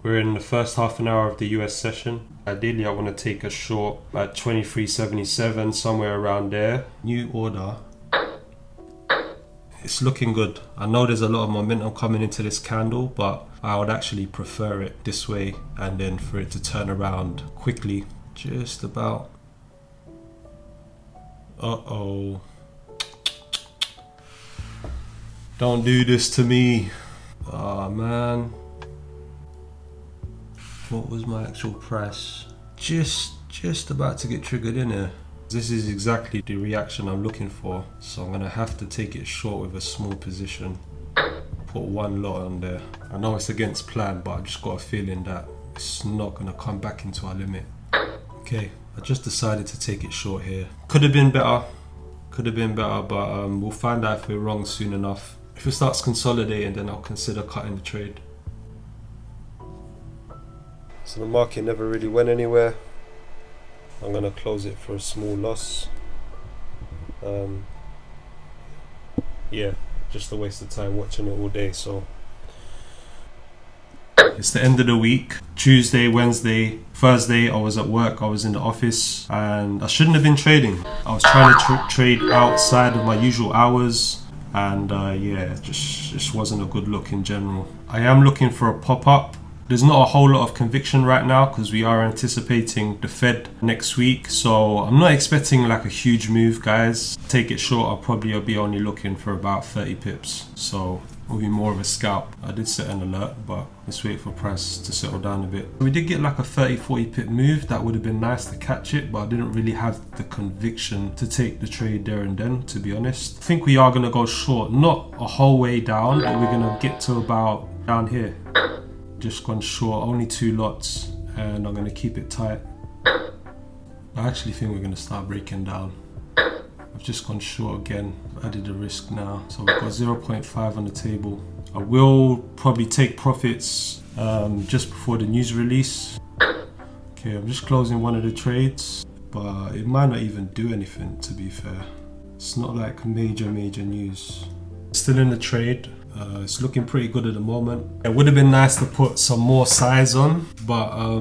We're in the first half an hour of the US session. Ideally, I want to take a short at 23.77, somewhere around there. New order. It's looking good. I know there's a lot of momentum coming into this candle, but I would actually prefer it this way and then for it to turn around quickly. Just about. Uh-oh. Don't do this to me. Oh man. What was my actual price? Just about to get triggered in here. This is exactly the reaction I'm looking for. So I'm gonna have to take it short with a small position. Put one lot on there. I know it's against plan, but I just got a feeling that it's not gonna come back into our limit. Okay, I just decided to take it short here. Could have been better, but we'll find out if we're wrong soon enough. If it starts consolidating, then I'll consider cutting the trade. So the market never really went anywhere. I'm gonna close it for a small loss. Yeah, just a waste of time watching it all day. So it's the end of the week. Tuesday, Wednesday, Thursday, I was at work, I was in the office, and I shouldn't have been trading. I was trying to trade outside of my usual hours, and yeah, just wasn't a good look in general. I am looking for a pop-up. There's not a whole lot of conviction right now because we are anticipating the Fed next week. So I'm not expecting like a huge move, guys. Take it short, I'll probably be only looking for about 30 pips. So it'll be more of a scalp. I did set an alert, but let's wait for price to settle down a bit. We did get like a 30-40 pip move. That would have been nice to catch it, but I didn't really have the conviction to take the trade there and then, to be honest. I think we are gonna go short, not a whole way down, but we're gonna get to about down here. Just gone short, only 2 lots, and I'm gonna keep it tight. I actually think we're gonna start breaking down. I've just gone short again, added a risk now. So we've got 0.5 on the table. I will probably take profits just before the news release. Okay, I'm just closing one of the trades, but it might not even do anything, to be fair. It's not like major news. Still in the trade. It's looking pretty good at the moment. It would have been nice to put some more size on, but I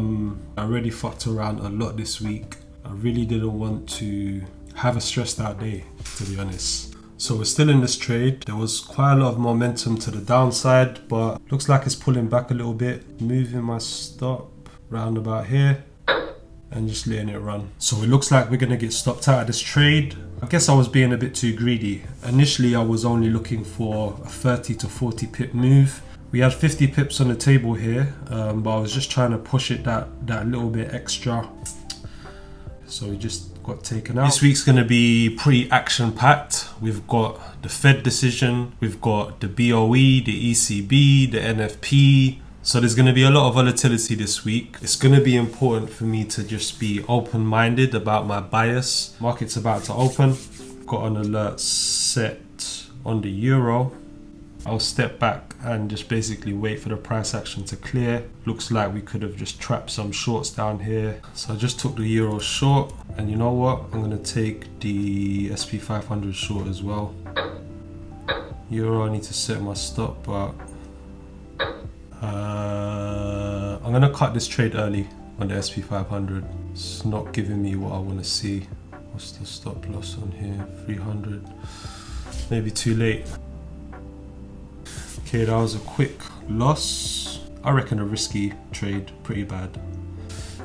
already fucked around a lot this week. I really didn't want to have a stressed out day, to be honest. So we're still in this trade. There was quite a lot of momentum to the downside, but looks like it's pulling back a little bit. Moving my stop round about here and just letting it run. So it looks like we're gonna get stopped out of this trade. I guess I was being a bit too greedy. Initially, I was only looking for a 30 to 40 pip move. We had 50 pips on the table here, but I was just trying to push it that little bit extra. So we just got taken out. This week's gonna be pretty action-packed. We've got the Fed decision, we've got the BOE, the ECB, the NFP. So there's going to be a lot of volatility this week. It's going to be important for me to just be open-minded about my bias. Market's about to open. Got an alert set on the euro. I'll step back and just basically wait for the price action to clear. Looks like we could have just trapped some shorts down here. So I just took the euro short. And you know what? I'm going to take the SP 500 short as well. Euro, I need to set my stop, but I'm gonna cut this trade early on the SP 500. It's not giving me what I want to see. What's the stop loss on here? 300. Maybe too late. Okay, that was a quick loss. I reckon a risky trade, pretty bad.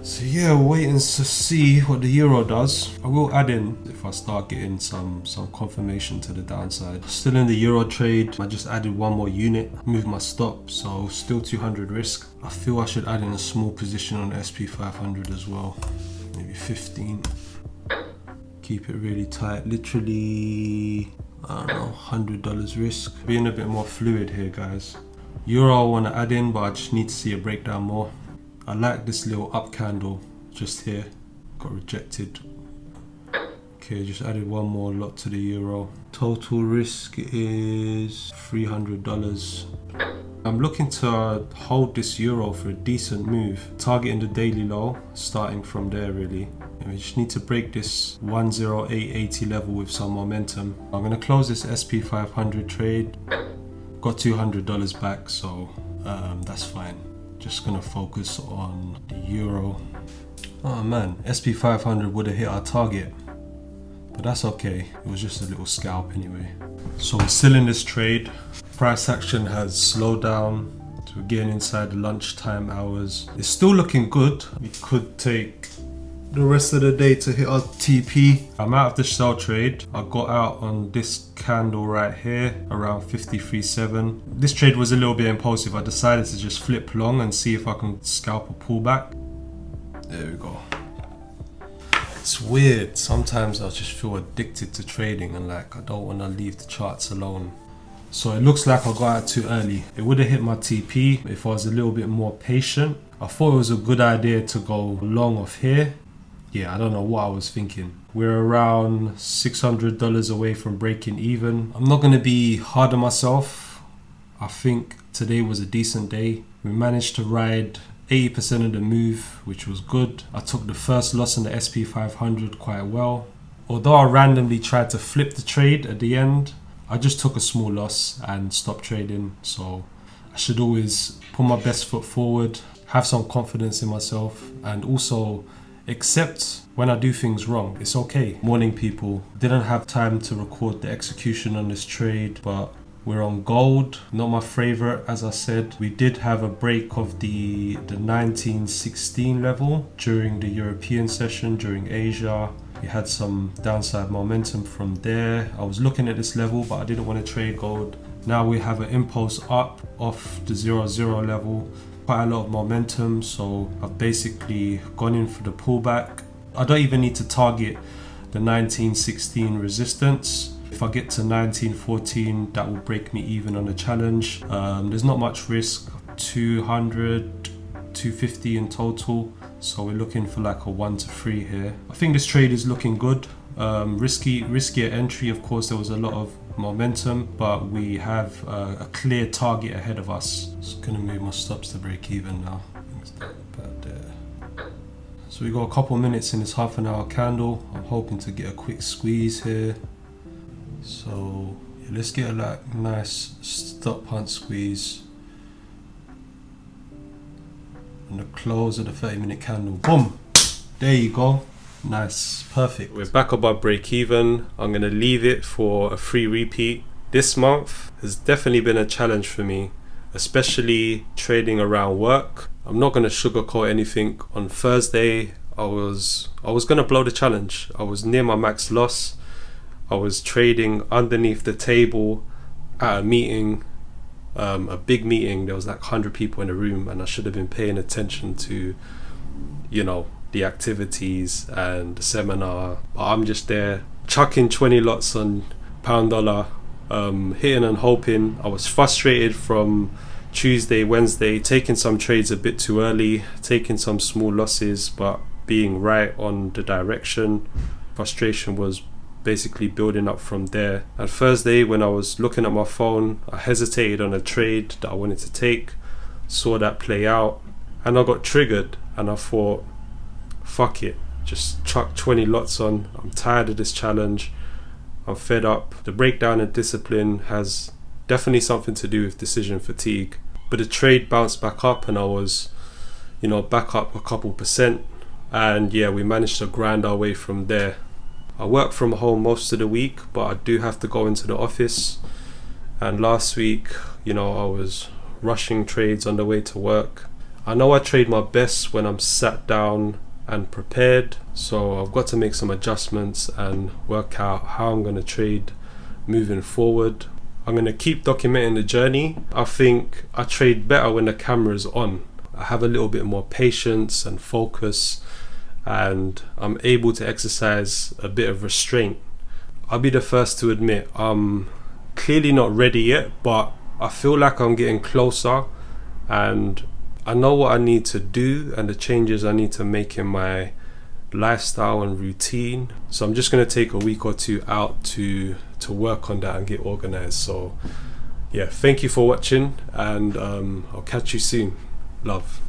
So yeah, waiting to see what the euro does. I will add in if I start getting some confirmation to the downside. Still in the euro trade. I just added one more unit, moved my stop, so still 200 risk. I feel I should add in a small position on the SP 500 as well, maybe 15. Keep it really tight, literally, I don't know, $100 risk. Being a bit more fluid here, guys. Euro I want to add in, but I just need to see a breakdown more. I like this little up candle just here. Got rejected. Okay, just added one more lot to the euro. Total risk is $300. I'm looking to hold this euro for a decent move. Targeting the daily low, starting from there really. And we just need to break this 108.80 level with some momentum. I'm gonna close this SP 500 trade. Got $200 back, so that's fine. Just gonna focus on the euro. Oh man, SP 500 would have hit our target, but that's okay. It was just a little scalp anyway. So we're still in this trade. Price action has slowed down. So we're getting inside the lunchtime hours. It's still looking good. We could take the rest of the day to hit our TP. I'm out of the sell trade. I got out on this candle right here around 53.7. This trade was a little bit impulsive. I decided to just flip long and see if I can scalp a pullback. There we go. It's weird. Sometimes I just feel addicted to trading and like I don't want to leave the charts alone. So it looks like I got out too early. It would have hit my TP if I was a little bit more patient. I thought it was a good idea to go long off here. Yeah, I don't know what I was thinking. We're around $600 away from breaking even. I'm not going to be hard on myself. I think today was a decent day. We managed to ride 80% of the move, which was good. I took the first loss on the SP 500 quite well. Although I randomly tried to flip the trade at the end, I just took a small loss and stopped trading. So I should always put my best foot forward, have some confidence in myself, and also accept when I do things wrong. It's okay. Morning people. Didn't have time to record the execution on this trade, but we're on gold. Not my favorite, as I said. We did have a break of the 1916 level during the European session, during Asia. We had some downside momentum from there. I was looking at this level, but I didn't want to trade gold. Now we have an impulse up off the 0-0 level. Quite a lot of momentum, so I've basically gone in for the pullback. I don't even need to target the 1916 resistance. If I get to 1914, that will break me even on the challenge. There's not much risk, 200, 250 in total. So we're looking for like a 1 to 3 here. I think this trade is looking good. Riskier entry, of course, there was a lot of momentum, but we have a clear target ahead of us. Just gonna move my stops to break even now. About there. So we got a couple minutes in this half an hour candle. I'm hoping to get a quick squeeze here. So yeah, let's get a like nice stop hunt squeeze. And the close of the 30-minute candle. Boom! There you go. Nice, perfect. We're back above break even. I'm gonna leave it for a free repeat. This month has definitely been a challenge for me, especially trading around work. I'm not gonna sugarcoat anything. On Thursday, I was gonna blow the challenge. I was near my max loss. I was trading underneath the table at a meeting, a big meeting. There was like 100 people in the room, and I should have been paying attention to, you know, the activities and the seminar. But I'm just there chucking 20 lots on pound dollar, hitting and hoping. I was frustrated from Tuesday, Wednesday, taking some trades a bit too early, taking some small losses, but being right on the direction. Frustration was basically building up from there. And Thursday, when I was looking at my phone, I hesitated on a trade that I wanted to take, saw that play out, and I got triggered, and I thought, fuck it, just chuck 20 lots on. I'm tired of this challenge. I'm fed up. The breakdown in discipline has definitely something to do with decision fatigue. But the trade bounced back up, and I was, you know, back up a couple percent. And yeah, we managed to grind our way from there. I work from home most of the week, but I do have to go into the office. And last week, you know, I was rushing trades on the way to work. I know I trade my best when I'm sat down and prepared, so I've got to make some adjustments and work out how I'm going to trade moving forward. I'm going to keep documenting the journey. I think I trade better when the camera's on. I have a little bit more patience and focus, and I'm able to exercise a bit of restraint. I'll be the first to admit I'm clearly not ready yet, but I feel like I'm getting closer, and I know what I need to do and the changes I need to make in my lifestyle and routine. So I'm just going to take a week or two out to work on that and get organized. So yeah, thank you for watching, and I'll catch you soon. Love.